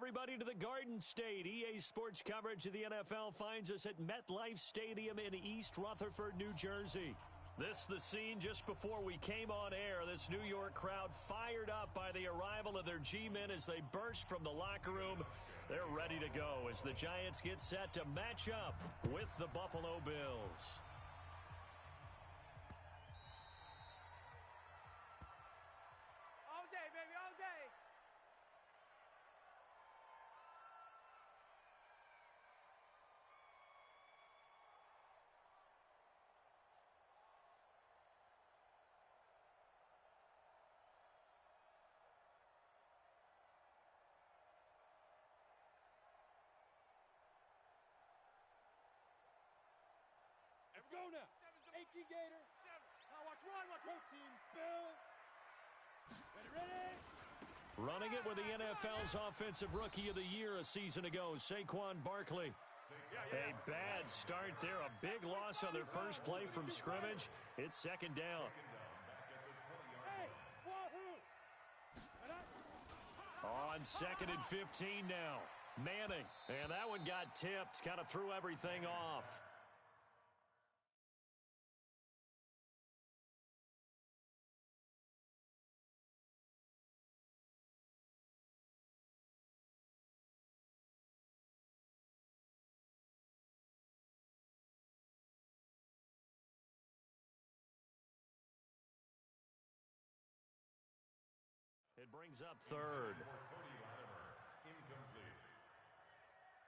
everybody, to the Garden State. EA Sports coverage of the NFL finds us at MetLife Stadium in East Rutherford, New Jersey. This the scene just before we came on air. This New York crowd fired up by the arrival of their G-men as they burst from the locker room. They're ready to go as the Giants get set to match up with the Buffalo Bills. All day, baby, all day. Let's go now. 18 Gator. Now watch one, watch one. Team spill. Ready. Running it with the NFL's Offensive Rookie of the Year a season ago, Saquon Barkley. A bad start there. A big loss on their first play from scrimmage. It's second down. Hey, wahoo! On second and 15 now. Manning. And that one got tipped. Kind of threw everything off. It brings up third. Incomplete.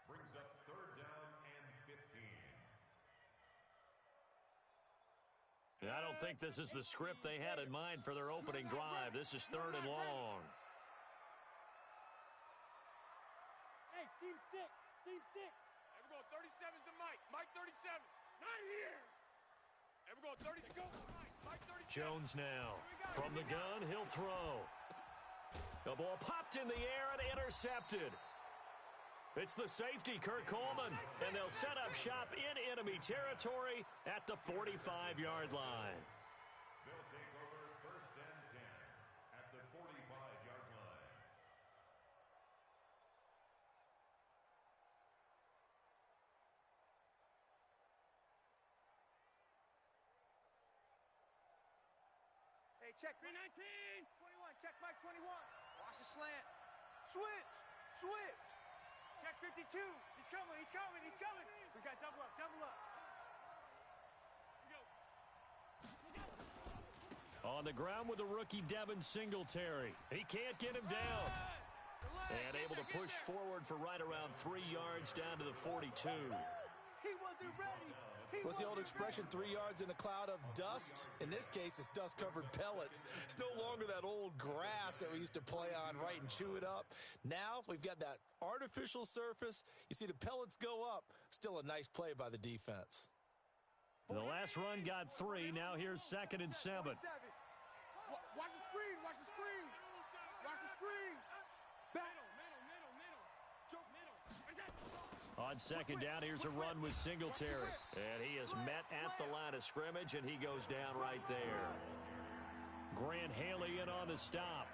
Brings up third down and 15. I don't think this is the script they had in mind for their opening drive. This is third and long. Hey, seam six. Hey, we're going 37's to Mike. Mike 37. Not here. Hey, we're going 36. Mike 37. Jones now. From the gun, he'll throw. The ball popped in the air and intercepted. It's the safety, Kurt Coleman, and they'll set up shop in enemy territory at the 45-yard line. They'll take over first and 10 at the 45-yard line. Hey, check. 319. 21. Check Mike 21. Watch the slant. Switch. Check 52. He's coming. We got double up. On the ground with the rookie Devin Singletary. He can't get him down. And able to push forward for right around 3 yards down to the 42. He wasn't ready. What's the old expression, 3 yards in a cloud of dust? In this case, it's dust-covered pellets. It's no longer that old grass that we used to play on, right, and chew it up. Now we've got that artificial surface. You see the pellets go up. Still a nice play by the defense. The last run got 3. Now here's second and 7. Watch the screen. Middle. On second down, here's a run with Singletary. And he is met at the line of scrimmage, and he goes down right there. Grant Haley in on the stop.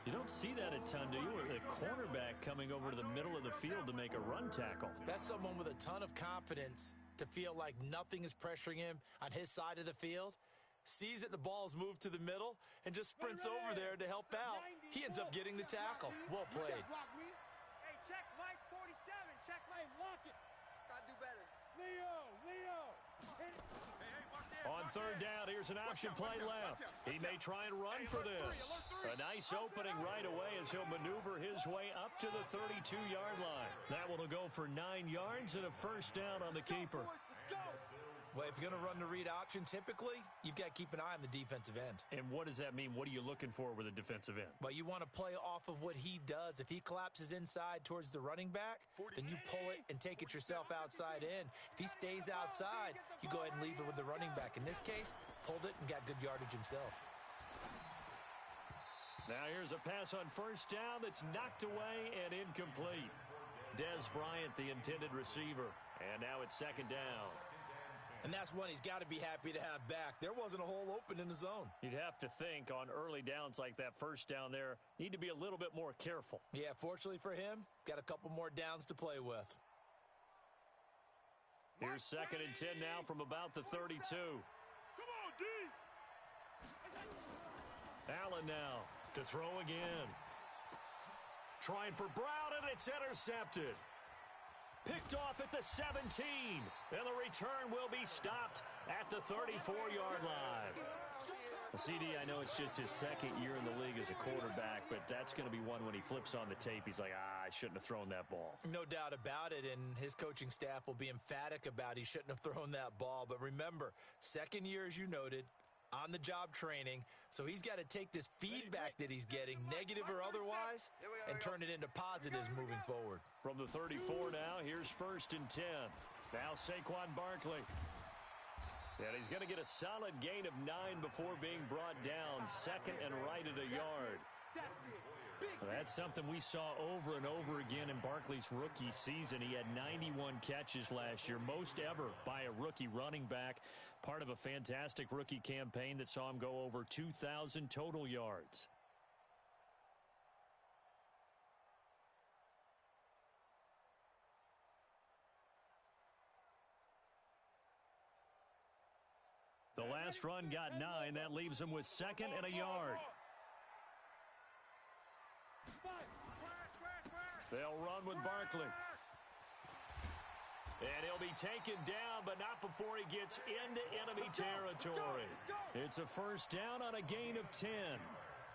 You don't see that a ton, do you? The cornerback coming over to the middle of the field to make a run tackle. That's someone with a ton of confidence to feel like nothing is pressuring him on his side of the field. Sees that the ball's moved to the middle and just sprints over there to help out. He ends up getting the tackle. Well played. Hey, check Mike 47. Check Mike. Lock it. Gotta do better. Leo. On third down, here's an option play left. He may try and run for this. A nice opening right away as he'll maneuver his way up to the 32-yard line. That one will go for 9 yards and a first down on the keeper. Let's go. Well, if you're going to run the read option, typically, you've got to keep an eye on the defensive end. And what does that mean? What are you looking for with a defensive end? Well, you want to play off of what he does. If he collapses inside towards the running back, then you pull it and take it yourself outside in. If he stays outside, you go ahead and leave it with the running back. In this case, pulled it and got good yardage himself. Now here's a pass on first down that's knocked away and incomplete. Des Bryant, the intended receiver. And now it's second down. And that's one he's got to be happy to have back. There wasn't a hole open in the zone. You'd have to think on early downs like that first down there, need to be a little bit more careful. Yeah, fortunately for him, got a couple more downs to play with. Here's 2nd and 10 now from about the 32. Come on, D. Allen now to throw again. Trying for Brown, and it's intercepted. Picked off at the 17. And the return will be stopped at the 34-yard line. CD, I know it's just his 2nd year in the league as a quarterback, but that's going to be one when he flips on the tape, he's like, I shouldn't have thrown that ball. No doubt about it, and his coaching staff will be emphatic about he shouldn't have thrown that ball. But remember, 2nd year, as you noted, on-the-job training, so he's got to take this feedback that he's getting, negative or otherwise, and turn it into positives moving forward. From the 34 now, here's 1st and 10. Now Saquon Barkley. And he's going to get a solid gain of 9 before being brought down, 2nd and right at a yard. That's something we saw over and over again in Barkley's rookie season. He had 91 catches last year, most ever by a rookie running back, part of a fantastic rookie campaign that saw him go over 2,000 total yards. The last run got 9. That leaves him with 2nd and a yard. They'll run with Barkley. And he'll be taken down, but not before he gets into enemy territory. It's a 1st down on a gain of 10.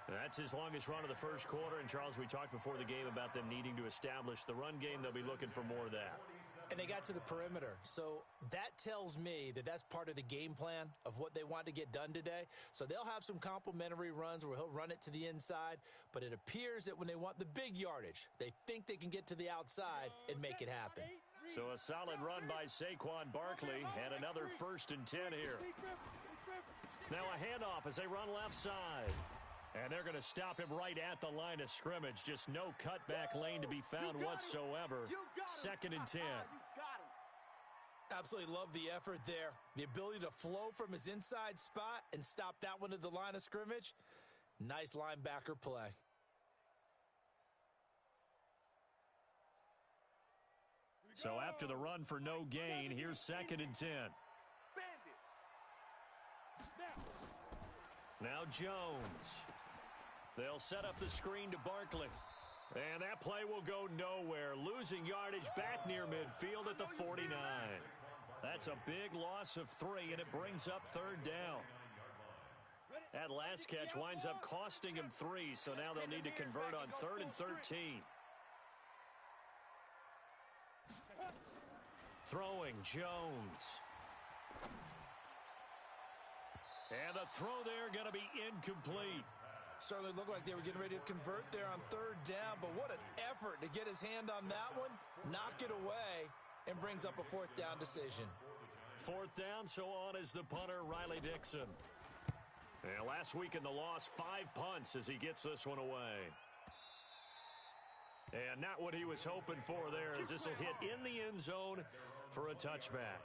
That's his longest run of the first quarter. And, Charles, we talked before the game about them needing to establish the run game. They'll be looking for more of that. And they got to the perimeter. So that tells me that that's part of the game plan of what they want to get done today. So they'll have some complimentary runs where he'll run it to the inside. But it appears that when they want the big yardage, they think they can get to the outside and make it happen. So a solid run by Saquon Barkley and another 1st and 10 here. Now a handoff as they run left side. And they're going to stop him right at the line of scrimmage. Just no cutback lane to be found whatsoever. 2nd and 10. Absolutely love the effort there. The ability to flow from his inside spot and stop that one at the line of scrimmage. Nice linebacker play. So after the run for no gain, here's 2nd and 10. Now Jones. They'll set up the screen to Barkley. And that play will go nowhere. Losing yardage back near midfield at the 49. That's a big loss of 3, and it brings up 3rd down. That last catch winds up costing him 3, so now they'll need to convert on 3rd and 13. Throwing Jones. And the throw there going to be incomplete. Certainly looked like they were getting ready to convert there on 3rd down, but what an effort to get his hand on that one, knock it away, and brings up a 4th down decision. 4th down, so on is the punter, Riley Dixon. And last week in the loss, 5 punts as he gets this one away. And not what he was hoping for there, as this will hit in the end zone for a touchback.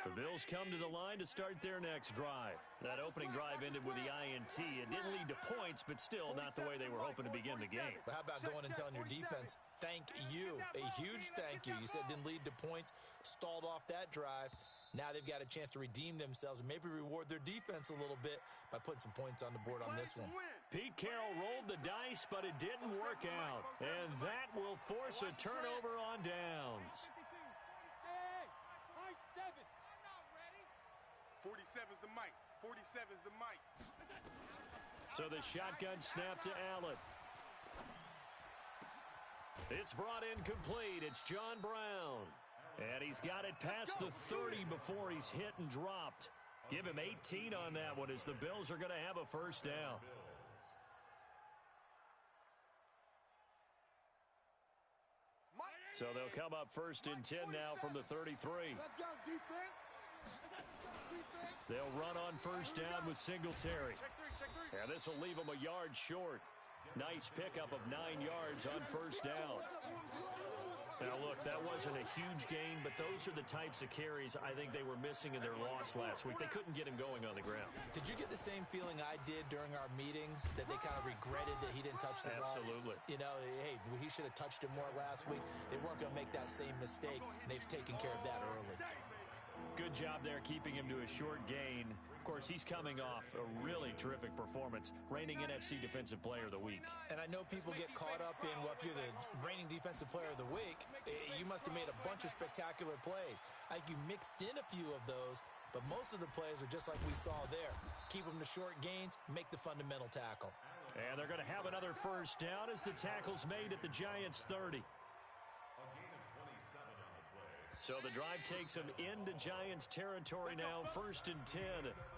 The Bills come to the line to start their next drive. That opening drive ended with the INT. It didn't lead to points, but still not the way they were hoping to begin the game. But how about going and telling your defense, thank you, a huge thank you. You said it didn't lead to points, stalled off that drive. Now they've got a chance to redeem themselves and maybe reward their defense a little bit by putting some points on the board on this one. Pete Carroll rolled the dice, but it didn't work out. And that will force a turnover on downs. 47's the mic. 47's the mic. So the shotgun snap to Allen. It's brought in complete. It's John Brown. And he's got it past the 30 before he's hit and dropped. Give him 18 on that one as the Bills are going to have a 1st down. So they'll come up first and 10 now from the 33. Let's go, defense. They'll run on first down with Singletary. Check three. And this will leave them a yard short. Nice pickup of 9 yards on first down. Now, look, that wasn't a huge gain, but those are the types of carries I think they were missing in their loss last week. They couldn't get him going on the ground. Did you get the same feeling I did during our meetings, that they kind of regretted that he didn't touch the ball? Absolutely. You know, hey, he should have touched it more last week. They weren't going to make that same mistake, and they've taken care of that early. Good job there keeping him to a short gain. Of course, he's coming off a really terrific performance, reigning NFC Defensive Player of the Week. And I know people get caught up in, well, if you're the reigning Defensive Player of the Week, you must have made a bunch of spectacular plays. I think you mixed in a few of those, but most of the plays are just like we saw there. Keep them to short gains, make the fundamental tackle. And they're going to have another first down as the tackle's made at the Giants' 30. So the drive takes them into Giants territory now, first and 10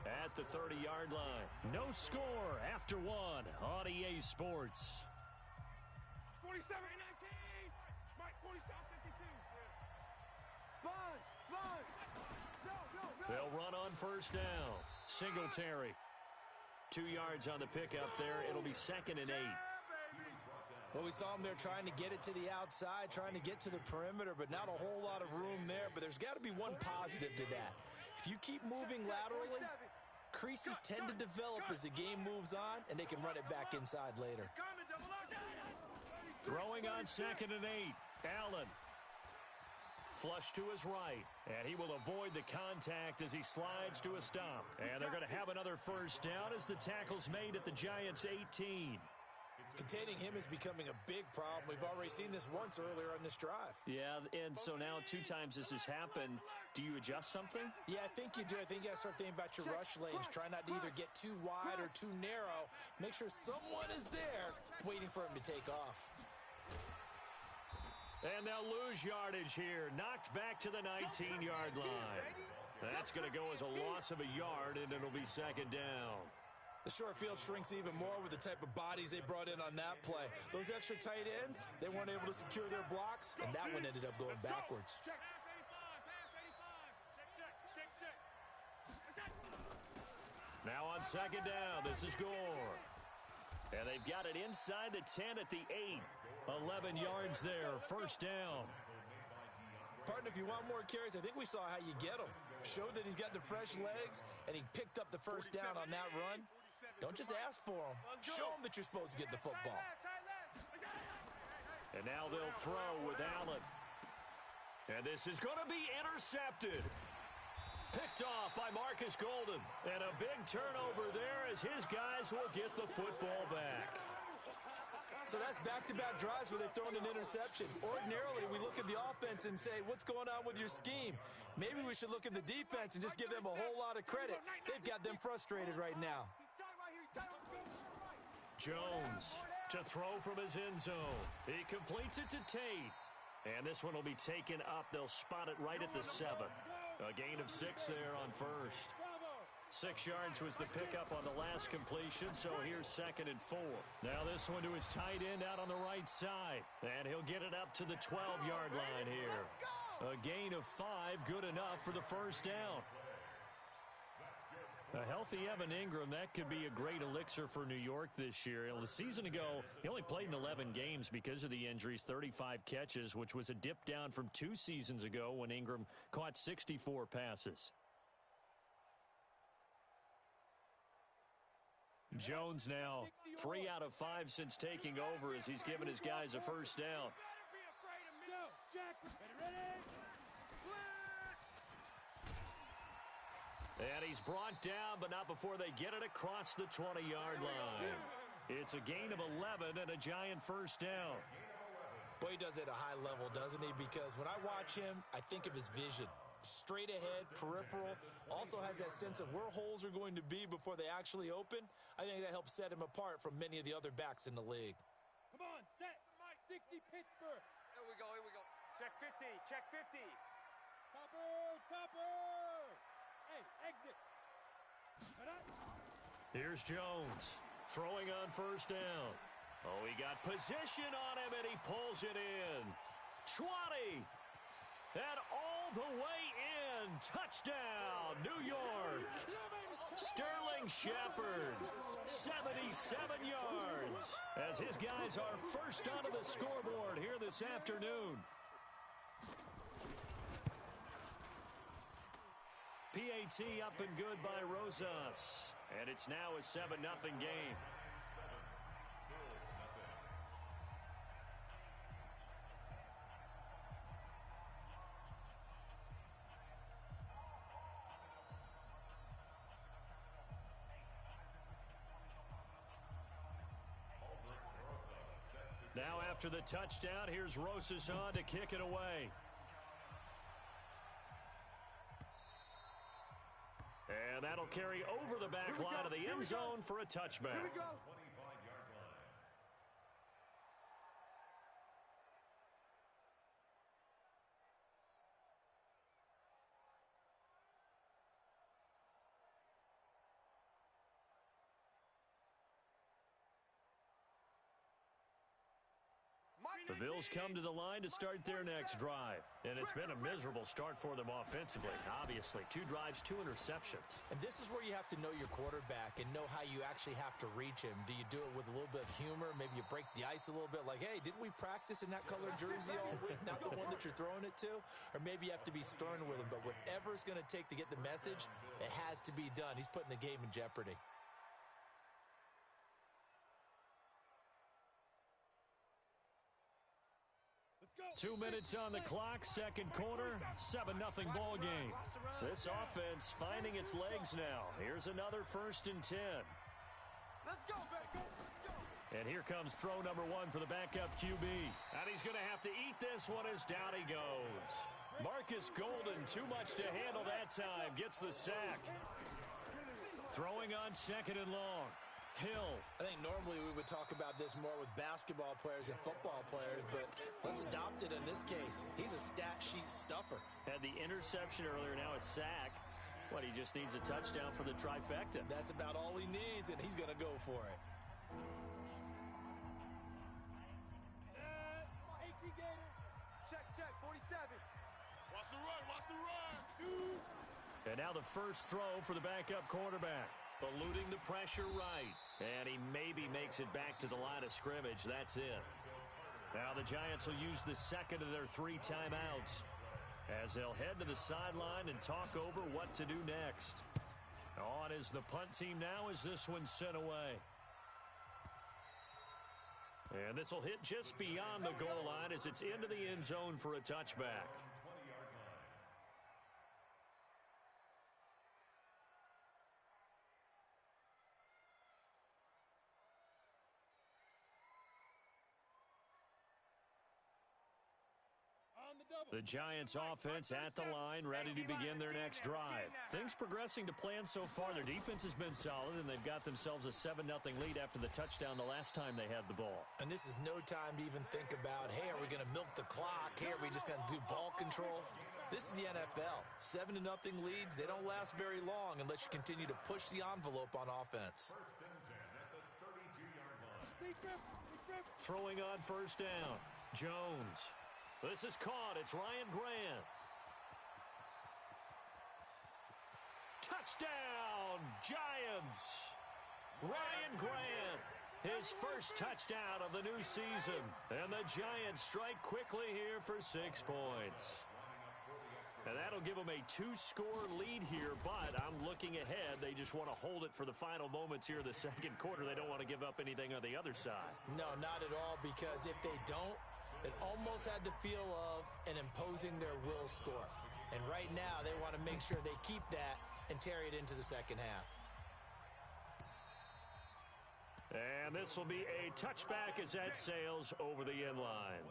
at the 30-yard line. No score after one on EA Sports. 47-19. Mike, 47-52. Sponge. No. They'll run on first down. Singletary. 2 yards on the pickup there. It'll be second and 8. Well, we saw him there trying to get it to the outside, trying to get to the perimeter, but not a whole lot of room there. But there's got to be one positive to that. If you keep moving laterally, creases tend to develop as the game moves on, and they can run it back inside later. Throwing on second and 8. Allen. Flush to his right, and he will avoid the contact as he slides to a stop. And they're going to have another first down as the tackle's made at the Giants' 18. Containing him is becoming a big problem. We've already seen this once earlier on this drive. Yeah, and so now 2 times this has happened. Do you adjust something? Yeah, I think you do. I think you got to start thinking about your rush lanes. Try not to either get too wide or too narrow. Make sure someone is there waiting for him to take off. And they'll lose yardage here. Knocked back to the 19-yard line. That's going to go as a loss of a yard, and it'll be second down. The short field shrinks even more with the type of bodies they brought in on that play. Those extra tight ends, they weren't able to secure their blocks, and that one ended up going backwards. Check. Now on second down, this is Gore. And they've got it inside the 10 at the 8. 11 yards there, first down. Partner, if you want more carries, I think we saw how you get them. Showed that he's got the fresh legs, and he picked up the first down on that run. Don't just ask for them. Show them that you're supposed to get the football. And now they'll throw with Allen. And this is going to be intercepted. Picked off by Marcus Golden. And a big turnover there as his guys will get the football back. So that's back-to-back drives where they've thrown an interception. Ordinarily, we look at the offense and say, what's going on with your scheme? Maybe we should look at the defense and just give them a whole lot of credit. They've got them frustrated right now. Jones to throw from his end zone. He completes it to Tate. And this one will be taken up. They'll spot it right at the 7. A gain of 6 there on first. 6 yards was the pickup on the last completion, so here's second and 4. Now this one to his tight end out on the right side. And he'll get it up to the 12-yard line here. A gain of 5, good enough for the first down. A healthy Evan Ingram, that could be a great elixir for New York this year. The season ago, he only played in 11 games because of the injuries, 35 catches, which was a dip down from 2 seasons ago when Ingram caught 64 passes. Jones now 3 out of 5 since taking over as he's given his guys a first down. And he's brought down, but not before they get it across the 20-yard line. It's a gain of 11 and a Giant first down. Boy, he does it at a high level, doesn't he? Because when I watch him, I think of his vision. Straight ahead, peripheral, also has that sense of where holes are going to be before they actually open. I think that helps set him apart from many of the other backs in the league. Come on, set. 60 Pittsburgh. Here we go. Check 50. Topper. Hey, exit. Here's Jones throwing on first down. Oh, he got position on him, and he pulls it in. 20. And all the way in. Touchdown, New York. Sterling Shepard, 77 yards, as his guys are first onto the scoreboard here this afternoon. PAT up and good by Rosas. And it's now a 7-0 game. Now after the touchdown, here's Rosas on to kick it away. And that'll carry over the back line of the end zone for a touchback. Here we go. 25-yard line. The Bills come to the line to start their next drive. And it's been a miserable start for them offensively. Obviously, 2 drives, 2 interceptions. And this is where you have to know your quarterback and know how you actually have to reach him. Do you do it with a little bit of humor? Maybe you break the ice a little bit like, hey, didn't we practice in that colored jersey all week? Not the one that you're throwing it to? Or maybe you have to be stern with him. But whatever it's going to take to get the message, it has to be done. He's putting the game in jeopardy. 2 minutes on the clock, second quarter, 7-0 ball game. This offense finding its legs now. Here's another 1st and 10. Let's go, baby. Let's go. And here comes throw number 1 for the backup QB. And he's going to have to eat this one as down he goes. Marcus Golden, too much to handle that time, gets the sack. Throwing on 2nd and long. Hill. I think normally we would talk about this more with basketball players and football players, but let's adopt it in this case. He's a stat sheet stuffer. Had the interception earlier, now a sack. What, he just needs a touchdown for the trifecta. That's about all he needs, and he's going to go for it. Check, 47. Watch the run, watch the run. Shoot. And now the first throw for the backup quarterback. Eluding the pressure right. And he maybe makes it back to the line of scrimmage. That's it. Now the Giants will use the second of their 3 timeouts as they'll head to the sideline and talk over what to do next. On is the punt team now as this one's sent away. And this will hit just beyond the goal line as it's into the end zone for a touchback. The Giants offense at the line, ready to begin their next drive. Things progressing to plan so far. Their defense has been solid, and they've got themselves a 7-0 lead after the touchdown the last time they had the ball. And this is no time to even think about, hey, are we going to milk the clock? Hey, are we just going to do ball control? This is the NFL. 7-0 leads, they don't last very long unless you continue to push the envelope on offense. 1st and 10 at the 32-yard line. Throwing on 1st down. Jones. This is caught. It's Ryan Grant. Touchdown, Giants. Ryan Grant, his first touchdown of the new season. And the Giants strike quickly here for 6 points. And that'll give them a 2-score lead here, but I'm looking ahead. They just want to hold it for the final moments here of the second quarter. They don't want to give up anything on the other side. No, not at all, because if they don't, it almost had the feel of an imposing their will score. And right now, they want to make sure they keep that and carry it into the second half. And this will be a touchback as that sails over the end line.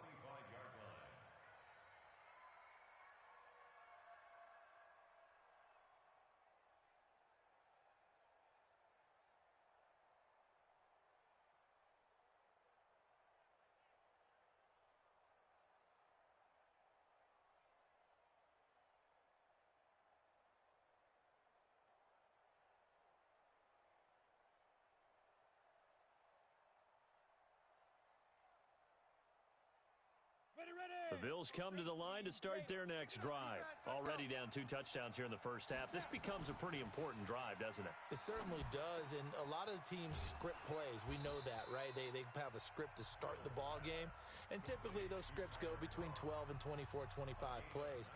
The Bills come to the line to start their next drive. Already down 2 touchdowns here in the first half. This becomes a pretty important drive, doesn't it? It certainly does, and a lot of the teams script plays. We know that, right? They have a script to start the ball game, and typically those scripts go between 12 and 24, 25 plays.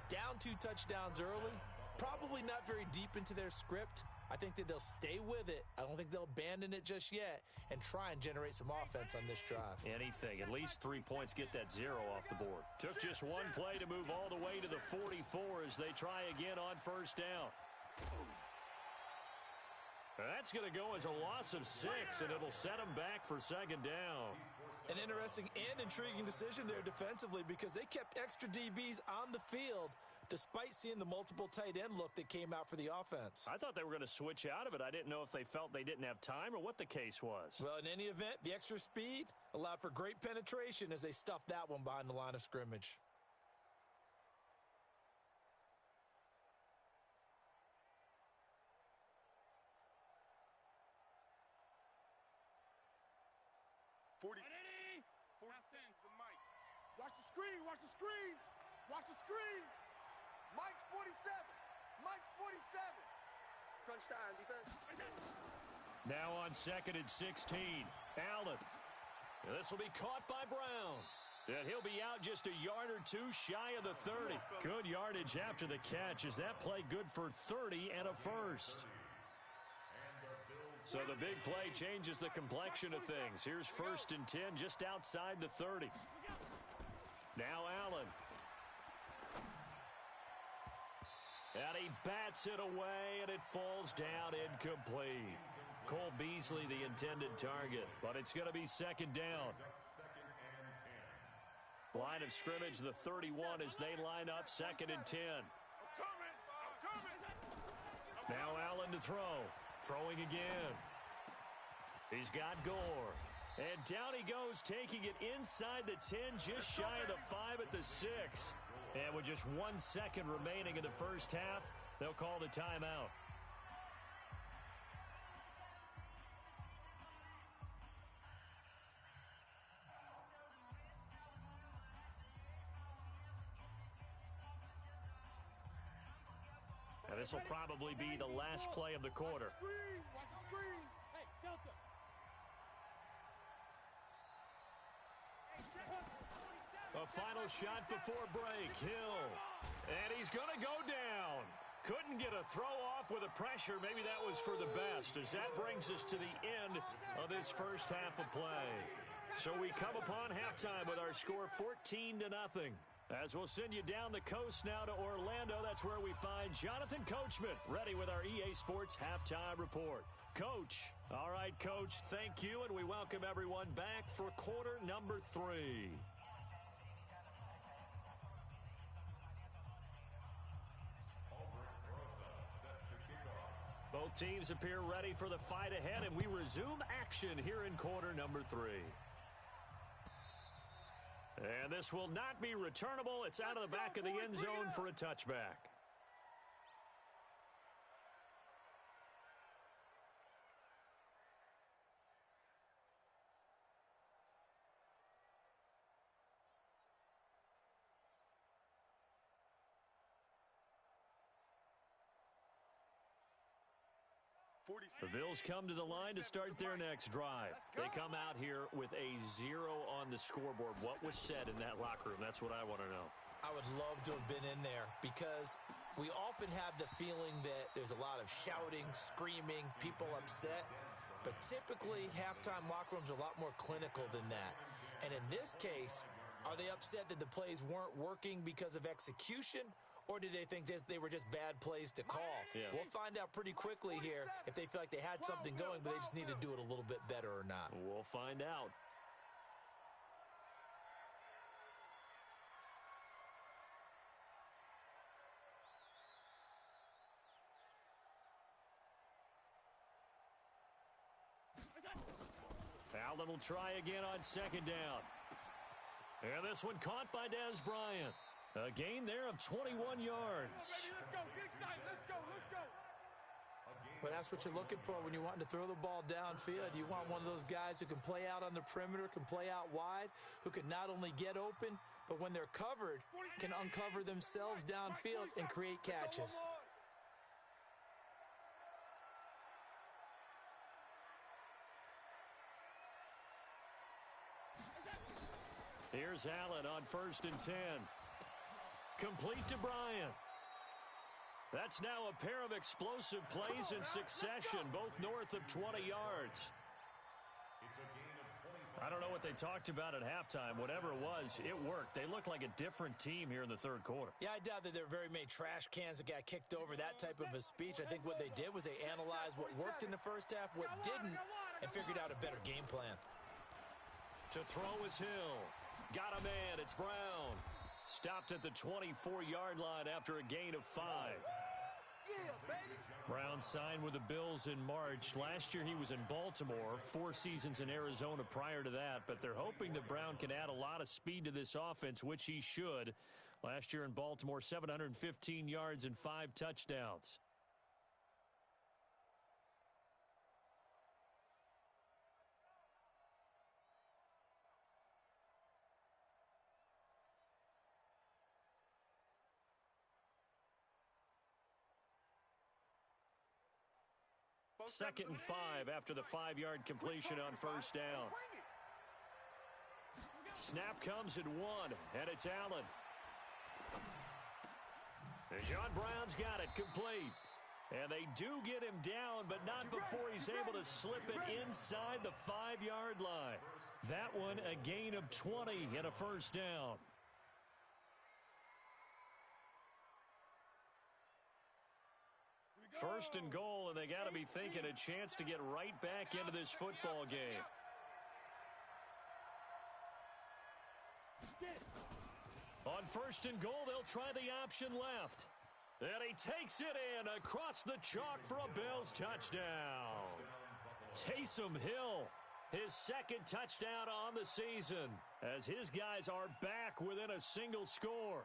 Down 2 touchdowns early, probably not very deep into their script. I think that they'll stay with it. I don't think they'll abandon it just yet and try and generate some offense on this drive. Anything. At least 3 points, get that 0 off the board. Took just 1 play to move all the way to the 44 as they try again on first down. That's going to go as a loss of 6, and it'll set them back for second down. An interesting and intriguing decision there defensively because they kept extra DBs on the field despite seeing the multiple tight end look that came out for the offense. I thought they were going to switch out of it. I didn't know if they felt they didn't have time or what the case was. Well, in any event, the extra speed allowed for great penetration as they stuffed that one behind the line of scrimmage. Watch the screen, watch the screen, watch the screen. Mike's 47, Mike's 47. Crunch time, defense. Now on 2nd and 16, Allen. This will be caught by Brown. And he'll be out just a yard or 2 shy of the 30. Good yardage after the catch. Is that play good for 30 and a first? So the big play changes the complexion of things. Here's 1st and 10 just outside the 30. Now Allen. And he bats it away, and it falls down incomplete. Cole Beasley, the intended target, but it's going to be 2nd down. Line of scrimmage, the 31 as they line up 2nd and 10. Now Allen to throw. Throwing again. He's got Gore. And down he goes, taking it inside the 10, just shy of the 5 at the 6. And with just 1 second remaining in the first half, they'll call the timeout. And this will probably be the last play of the quarter. Watch the screen. Hey, Delta. A final shot before break. Hill. And he's going to go down. Couldn't get a throw off with the pressure. Maybe that was for the best, as that brings us to the end of this first half of play. So we come upon halftime with our score 14-0. As we'll send you down the coast now to Orlando, that's where we find Jonathan Coachman ready with our EA Sports Halftime Report. Coach. All right, Coach, thank you, and we welcome everyone back for quarter number 3. Both teams appear ready for the fight ahead, and we resume action here in quarter number 3. And this will not be returnable. It's out of the back of the end zone for a touchback. The Bills come to the line to start their next drive. They come out here with a 0 on the scoreboard. What was said in that locker room? That's what I want to know. I would love to have been in there because we often have the feeling that there's a lot of shouting, screaming, people upset. But typically, halftime locker rooms are a lot more clinical than that. And in this case, are they upset that the plays weren't working because of execution? Or did they think they were just bad plays to call? Yeah. We'll find out pretty quickly here if they feel like they had something going, but they just need to do it a little bit better or not. We'll find out. Allen will try again on 2nd down. And this one caught by Dez Bryant. A gain there of 21 yards. Let's go, get excited, let's go, let's go. Well, that's what you're looking for when you're wanting to throw the ball downfield. You want one of those guys who can play out on the perimeter, can play out wide, who can not only get open, but when they're covered, can uncover themselves downfield and create catches. Here's Allen on 1st and 10. Complete to Bryant. That's now a pair of explosive plays in succession, both north of 20 yards. I don't know what they talked about at halftime. Whatever it was, it worked. They looked like a different team here in the third quarter. Yeah, I doubt that there were very many trash cans that got kicked over, that type of a speech. I think what they did was they analyzed what worked in the first half, what didn't, and figured out a better game plan. To throw is Hill. Got a man. It's Brown. Stopped at the 24-yard line after a gain of 5. Yeah, baby. Brown signed with the Bills in March. Last year he was in Baltimore, 4 seasons in Arizona prior to that, but they're hoping that Brown can add a lot of speed to this offense, which he should. Last year in Baltimore, 715 yards and 5 touchdowns. Second and 5 after the 5-yard completion on first down. Snap comes at 1, and it's Allen. And John Brown's got it complete. And they do get him down, but not before he's able to slip it inside the 5-yard line. That one a gain of 20 and a first down. First and goal, and they got to be thinking a chance to get right back into this football game. On first and goal, they'll try the option left. And he takes it in across the chalk for a Bills touchdown. Taysom Hill, his second touchdown on the season, as his guys are back within a single score.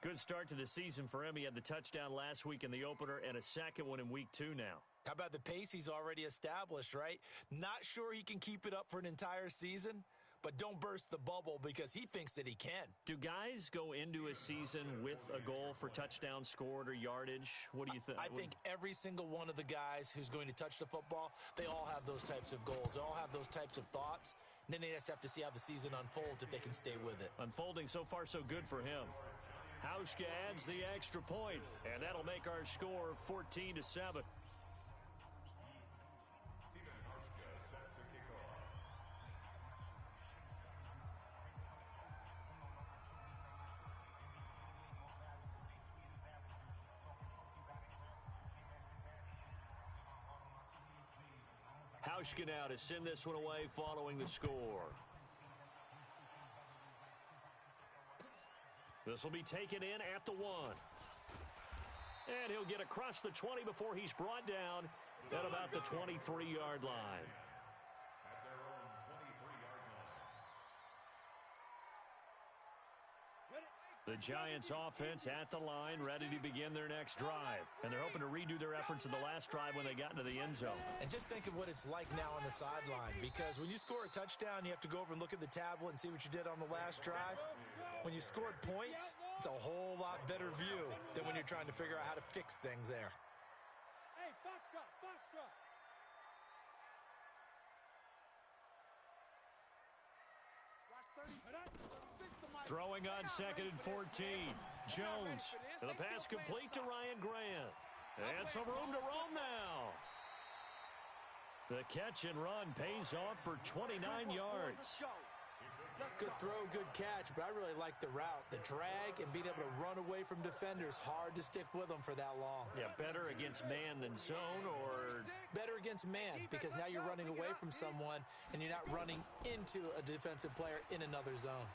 Good start to the season for him. He had the touchdown last week in the opener and a second one in week 2 now. How about the pace he's already established, right? Not sure he can keep it up for an entire season, but don't burst the bubble because he thinks that he can. Do guys go into a season with a goal for touchdowns scored or yardage? What do you think? I think every single one of the guys who's going to touch the football, they all have those types of goals. They all have those types of thoughts. And then they just have to see how the season unfolds if they can stay with it. Unfolding so far so good for him. Hauschka adds the extra point, and that'll make our score 14-7. Hauschka now to send this one away following the score. This will be taken in at the 1. And he'll get across the 20 before he's brought down at about the 23-yard line. At their own 23-yard line. The Giants offense at the line, ready to begin their next drive. And they're hoping to redo their efforts in the last drive when they got into the end zone. And just think of what it's like now on the sideline, because when you score a touchdown, you have to go over and look at the tablet and see what you did on the last drive. When you scored points, it's a whole lot better view than when you're trying to figure out how to fix things there. Hey, Foxtrot, Foxtrot. Throwing on second and 14. Jones. And the pass complete to Ryan Grant. And some room to roam now. The catch and run pays off for 29 yards. Good throw, good catch, but I really like the route. The drag and being able to run away from defenders, hard to stick with them for that long. Yeah, better against man than zone, or better against man, because now you're running away from someone and you're not running into a defensive player in another zone.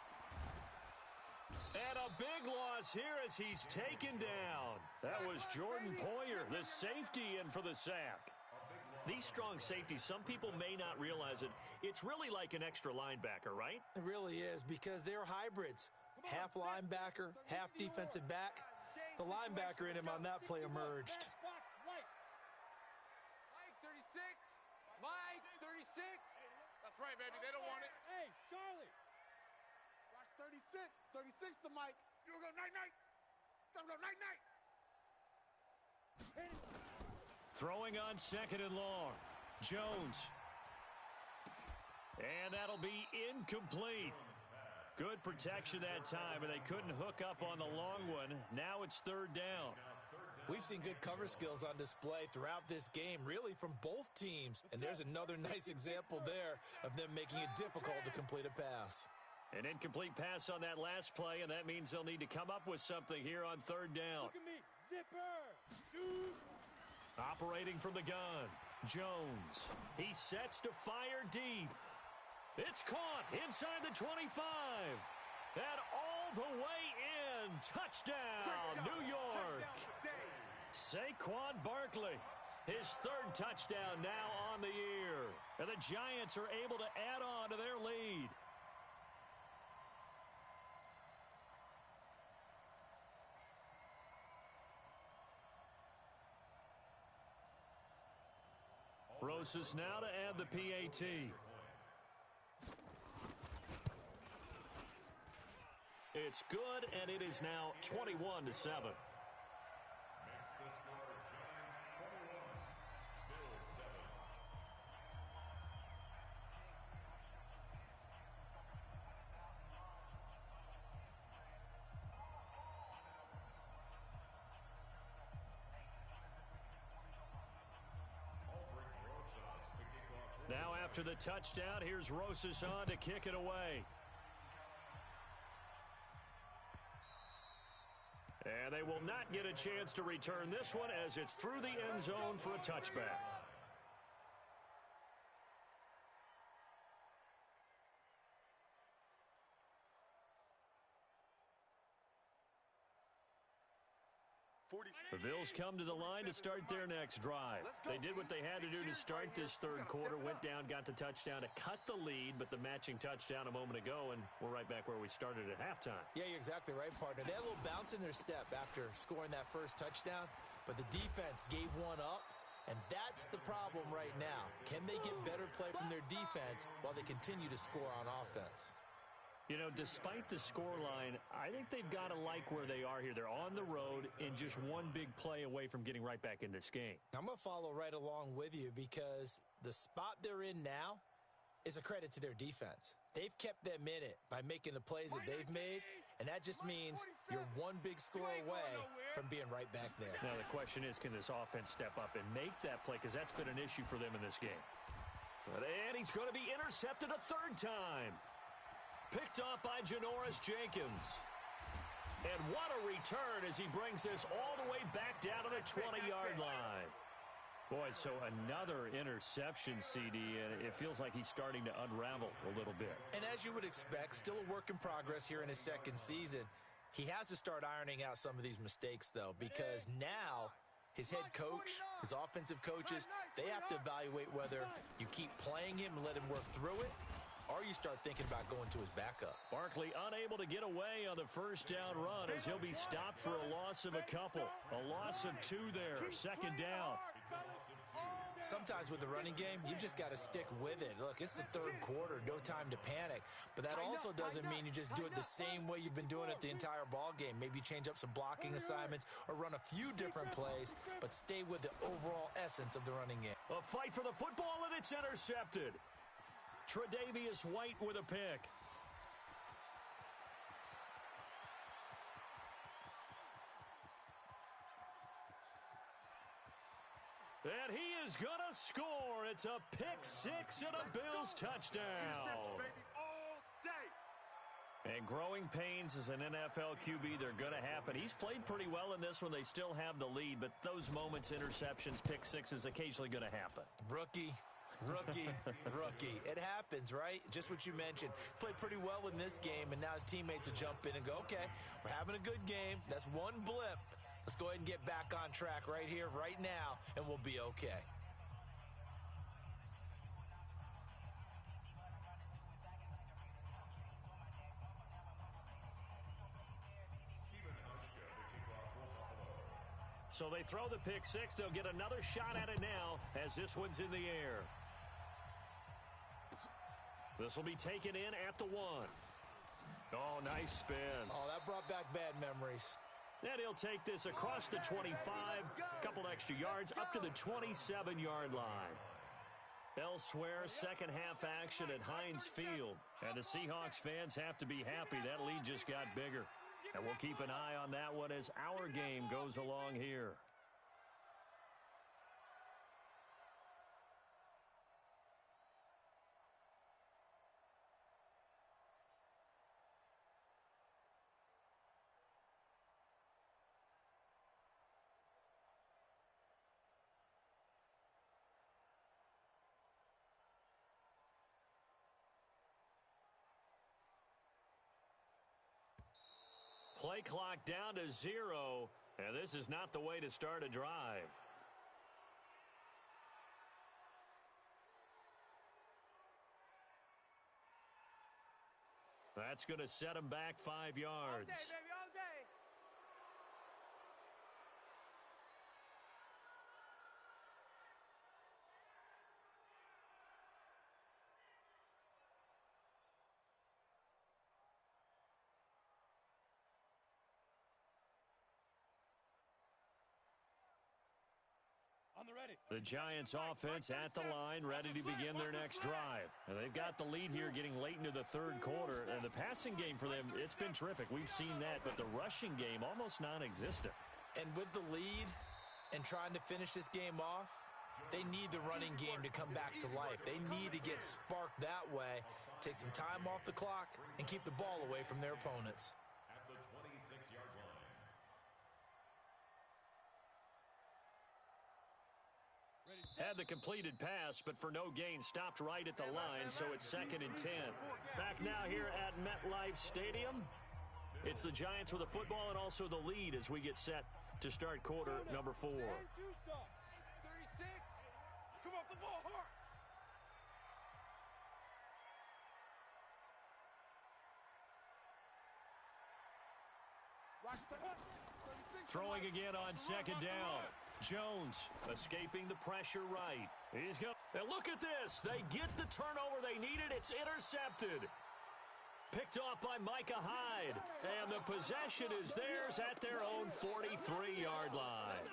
And a big loss here as he's taken down. That was Jordan Poyer, the safety, in for the sack. These strong safeties, some people may not realize it. It's really like an extra linebacker, right? It really is, because they're hybrids. Half linebacker, half defensive back. The linebacker in him on that play emerged. Mike 36. Mike 36. That's right, baby. They don't want it. Hey, Charlie. Watch 36. 36 to Mike. You go night-night. Time to go night-night. Throwing on second and long. Jones. And that'll be incomplete. Good protection that time, and they couldn't hook up on the long one. Now it's third down. We've seen good cover skills on display throughout this game, really from both teams. And there's another nice example there of them making it difficult to complete a pass. An incomplete pass on that last play, and that means they'll need to come up with something here on third down. Look at me. Zipper. Shoot. Operating from the gun, Jones. He sets to fire deep. It's caught inside the 25. And all the way in. Touchdown, New York. Saquon Barkley. His third touchdown now on the year. And the Giants are able to add on to their lead. Rosas now to add the PAT. It's good, and it is now 21-7. Makes the score Giants 21, Bills 7. Now after the touchdown, here's Rosas on to kick it away. And they will not get a chance to return this one as it's through the end zone for a touchback. The Bills come to the line to start their next drive. They did what they had to do to start this third quarter, went down, got the touchdown to cut the lead, but the matching touchdown a moment ago, and we're right back where we started at halftime. Yeah, you're exactly right, partner. They had a little bounce in their step after scoring that first touchdown, but the defense gave one up, and that's the problem right now. Can they get better play from their defense while they continue to score on offense? You know, despite the scoreline, I think they've got to like where they are here. They're on the road and just one big play away from getting right back in this game. I'm going to follow right along with you because the spot they're in now is a credit to their defense. They've kept them in it by making the plays that they've made, and that just means you're one big score away from being right back there. Now, the question is, can this offense step up and make that play? Because that's been an issue for them in this game. And he's going to be intercepted a third time. Picked off by Janoris Jenkins. And what a return as he brings this all the way back down to the 20-yard line. Boy, so another interception, CD, and it feels like he's starting to unravel a little bit. And as you would expect, still a work in progress here in his second season. He has to start ironing out some of these mistakes, though, because now his head coach, his offensive coaches, they have to evaluate whether you keep playing him and let him work through it, or you start thinking about going to his backup. Barkley unable to get away on the first down run as he'll be stopped for a loss of a couple. A loss of 2 there, second down. Sometimes with the running game, you've just got to stick with it. Look, it's the third quarter, no time to panic. But that also doesn't mean you just do it the same way you've been doing it the entire ball game. Maybe change up some blocking assignments or run a few different plays, but stay with the overall essence of the running game. A fight for the football, and it's intercepted. Tre'Davious White with a pick. And he is going to score. It's a pick six and a Bills touchdown. And growing pains as an NFL QB, they're going to happen. He's played pretty well in this one. They still have the lead, but those moments, interceptions, pick six is occasionally going to happen. Rookie. It happens, right? Just what you mentioned. Played pretty well in this game, and now his teammates will jump in and go, okay, we're having a good game. That's one blip. Let's go ahead and get back on track right here, right now, and we'll be okay. So they throw the pick six. They'll get another shot at it now as this one's in the air. This will be taken in at the 1. Oh, nice spin. Oh, that brought back bad memories. And he'll take this across the 25, a couple extra yards, up to the 27-yard line. Elsewhere, second half action at Heinz Field. And the Seahawks fans have to be happy. That lead just got bigger. And we'll keep an eye on that one as our game goes along here. Play clock down to 0, and this is not the way to start a drive. That's going to set him back 5 yards. All day, baby, all day. On the ready. The Giants offense at the line, ready to begin their next drive. And they've got the lead here getting late into the third quarter. And the passing game for them, it's been terrific. We've seen that, but the rushing game almost non-existent. And with the lead and trying to finish this game off, they need the running game to come back to life. They need to get sparked that way, take some time off the clock, and keep the ball away from their opponents. At the 26-yard line. Had the completed pass, but for no gain, stopped right at the line, so it's 2nd and 10. Back now here at MetLife Stadium. It's the Giants with the football and also the lead as we get set to start quarter number 4. 36. Come off the ball hard. Throwing again on 2nd down. Jones escaping the pressure right. He's going. And look at this. They get the turnover they needed. It's intercepted. Picked off by Micah Hyde. And the possession is theirs at their own 43-yard line.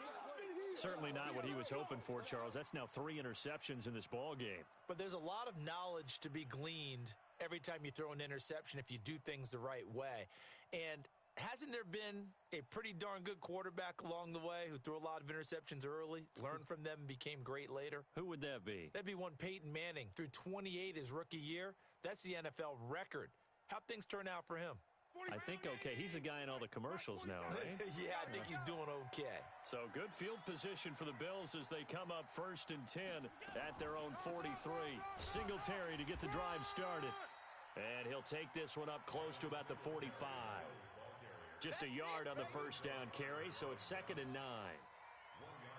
Certainly not what he was hoping for, Charles. That's now 3 interceptions in this ball game. But there's a lot of knowledge to be gleaned every time you throw an interception if you do things the right way. And hasn't there been a pretty darn good quarterback along the way who threw a lot of interceptions early, learned from them, and became great later? Who would that be? That'd be one Peyton Manning. Threw 28 his rookie year. That's the NFL record. How'd things turn out for him? I think okay. He's a guy in all the commercials now, right? Yeah, I think he's doing okay. So good field position for the Bills as they come up 1st and 10 at their own 43. Singletary to get the drive started. And he'll take this one up close to about the 45. Just a yard on the first down carry, so it's 2nd and 9.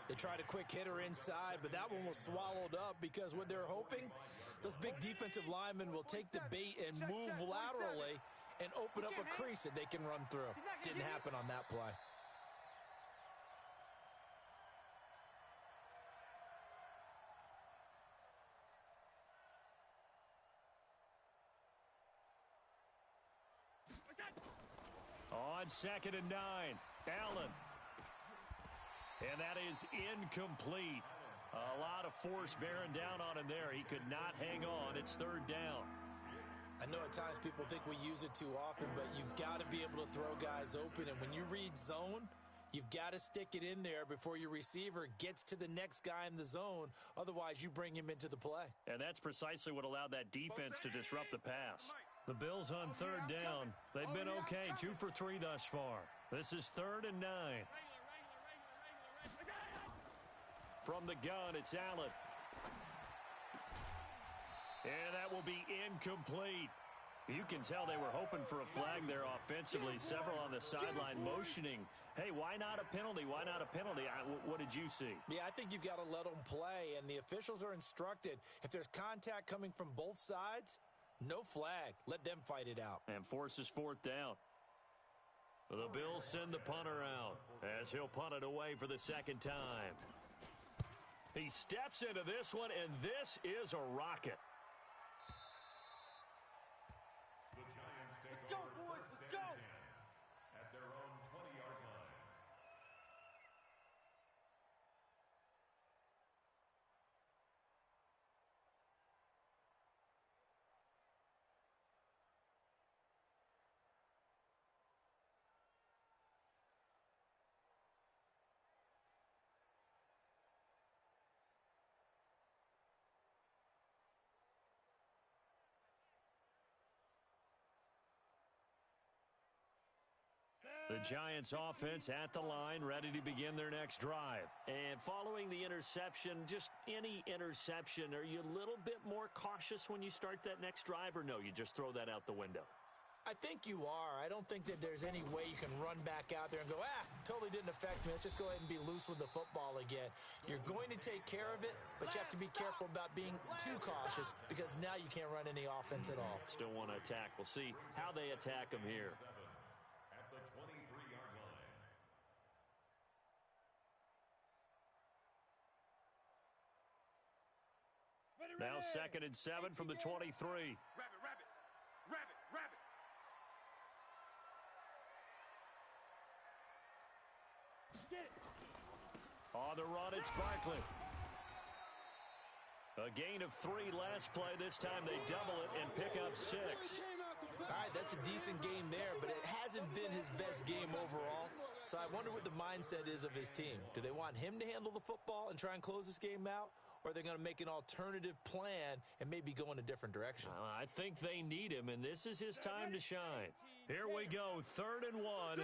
They tried a quick hitter inside, but that one was swallowed up because what they're hoping, those big defensive linemen will take the bait and move laterally and open up a crease that they can run through. Didn't happen on that play. On 2nd and 9, Allen. And that is incomplete. A lot of force bearing down on him there. He could not hang on. It's 3rd down. I know at times people think we use it too often, but you've got to be able to throw guys open. And when you read zone, you've got to stick it in there before your receiver gets to the next guy in the zone. Otherwise, you bring him into the play. And that's precisely what allowed that defense to disrupt the pass. The Bills on 3rd down. They've been okay, 2 for 3 thus far. This is 3rd and 9. From the gun, it's Allen. And that will be incomplete. You can tell they were hoping for a flag there offensively. Several on the sideline motioning. Hey, why not a penalty? Why not a penalty? What did you see? Yeah, I think you've got to let them play, and the officials are instructed. If there's contact coming from both sides, no flag. Let them fight it out. And forces 4th down. The Bills send the punter out as he'll punt it away for the 2nd time. He steps into this one, and this is a rocket. The Giants take Go, over boys. The Giants offense at the line, ready to begin their next drive. And following the interception, just any interception, are you a little bit more cautious when you start that next drive, or no, you just throw that out the window? I think you are. I don't think that there's any way you can run back out there and go, totally didn't affect me. Let's just go ahead and be loose with the football again. You're going to take care of it, but you have to be careful about being too cautious because now you can't run any offense at all. Still want to attack. We'll see how they attack them here. At the 23-yard line. Now 2nd and 7 from the 23. Rabbit. On the run, it's Barkley. A gain of 3 last play. This time they double it and pick up 6. All right, that's a decent game there, but it hasn't been his best game overall. So I wonder what the mindset is of his team. Do they want him to handle the football and try and close this game out? Or are they going to make an alternative plan and maybe go in a different direction? I think they need him, and this is his time to shine. Here we go, 3rd and 1.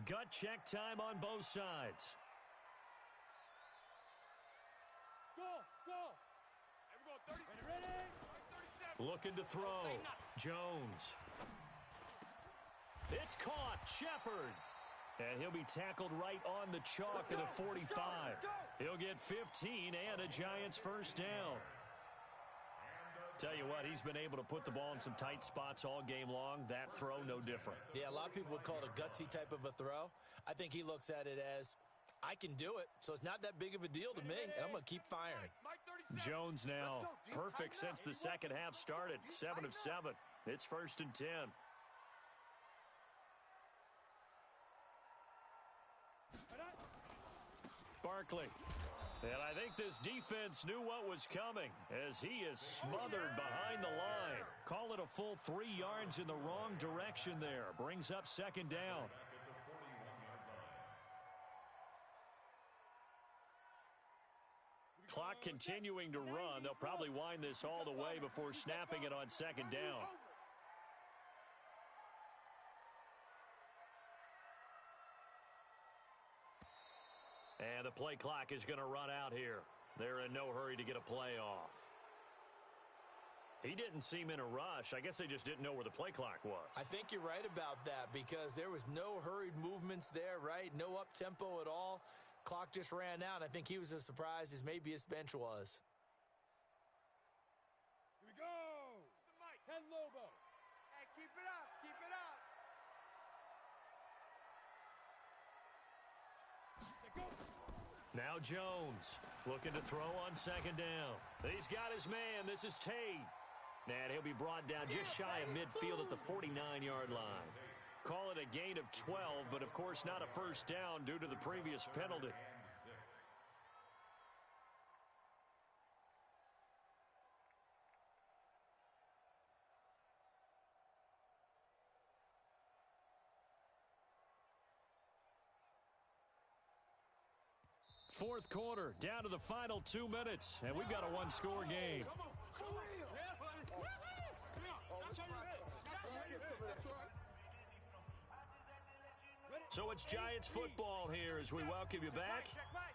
Gut check time on both sides. Go. Ready. Looking to throw. Jones. It's caught. Shepard. And he'll be tackled right on the chalk at the 45. He'll get 15 and a Giants first down. Tell you what, he's been able to put the ball in some tight spots all game long. That throw, no different. Yeah, a lot of people would call it a gutsy type of a throw. I think he looks at it as, I can do it, so it's not that big of a deal to me, and I'm going to keep firing. Jones now, perfect since the second half started, 7 of 7. It's 1st and 10. Barkley. And I think this defense knew what was coming as he is smothered behind the line. Call it a full 3 yards in the wrong direction there. Brings up 2nd down. Clock continuing to run. They'll probably wind this all the way before snapping it on 2nd down. And the play clock is going to run out here. They're in no hurry to get a play off. He didn't seem in a rush. I guess they just didn't know where the play clock was. I think you're right about that because there was no hurried movements there, right? No up-tempo at all. Clock just ran out. I think he was as surprised as maybe his bench was. Here we go. 10 Lobo. Hey, keep it up. Keep it up. Go. Now Jones looking to throw on 2nd down. He's got his man. This is Tate. And he'll be brought down just shy of midfield at the 49-yard line. Call it a gain of 12, but of course not a first down due to the previous penalty. Fourth quarter, down to the final 2 minutes, and we've got a one-score game. So it's Giants football here as we welcome you back.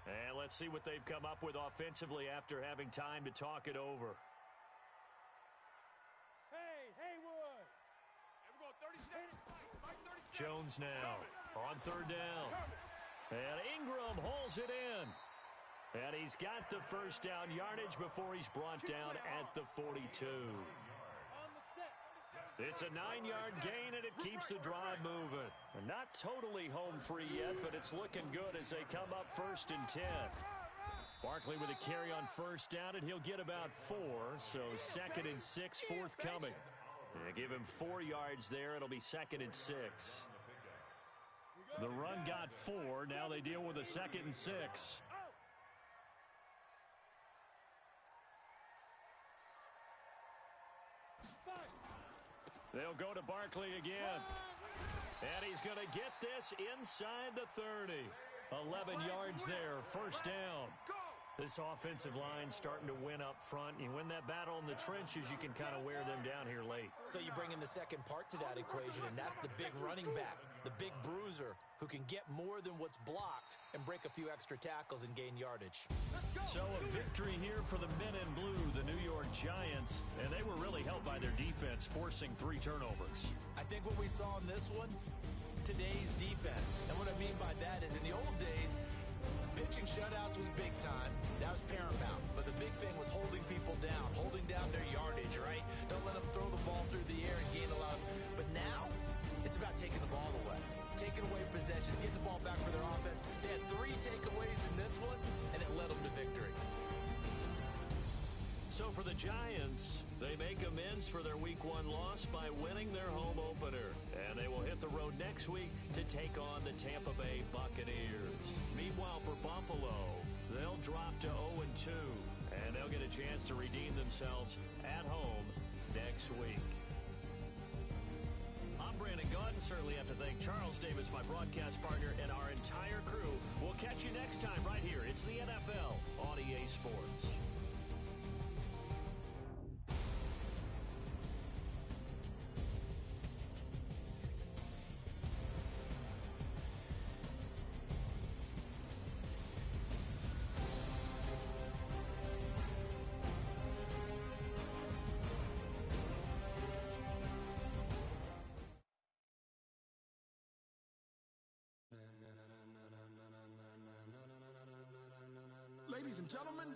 And let's see what they've come up with offensively after having time to talk it over. Hey, Haywood. Jones now on 3rd down. And Ingram hauls it in. And he's got the first down yardage before he's brought down at the 42. It's a 9-yard gain, and it keeps the drive moving. Not totally home free yet, but it's looking good as they come up 1st and 10. Barkley with a carry on 1st down, and he'll get about 4, so 2nd and 6 forthcoming. They give him 4 yards there. It'll be 2nd and 6. The run got 4. Now they deal with a 2nd and 6. They'll go to Barkley again. And he's going to get this inside the 30. 11 yards there, 1st down. This offensive line starting to win up front. You win that battle in the trenches, you can kind of wear them down here late. So you bring in the second part to that equation, and that's the big running back. the big bruiser who can get more than what's blocked and break a few extra tackles and gain yardage. So a victory here for the men in blue, the New York Giants, and they were really helped by their defense, forcing 3 turnovers. I think what we saw in this one, today's defense. And what I mean by that is in the old days, pitching shutouts was big time. That was paramount. But the big thing was holding people down, holding down their yardage, right? Don't let them throw the ball through the air and gain a lot. But now, it's about taking the ball away, taking away possessions, getting the ball back for their offense. They had 3 takeaways in this one, and it led them to victory. So for the Giants, they make amends for their Week 1 loss by winning their home opener. And they will hit the road next week to take on the Tampa Bay Buccaneers. Meanwhile, for Buffalo, they'll drop to 0-2, and they'll get a chance to redeem themselves at home next week. I'm Brandon Gaudin. Certainly have to thank Charles Davis, my broadcast partner, and our entire crew. We'll catch you next time right here. It's the NFL on EA Sports. Ladies and gentlemen,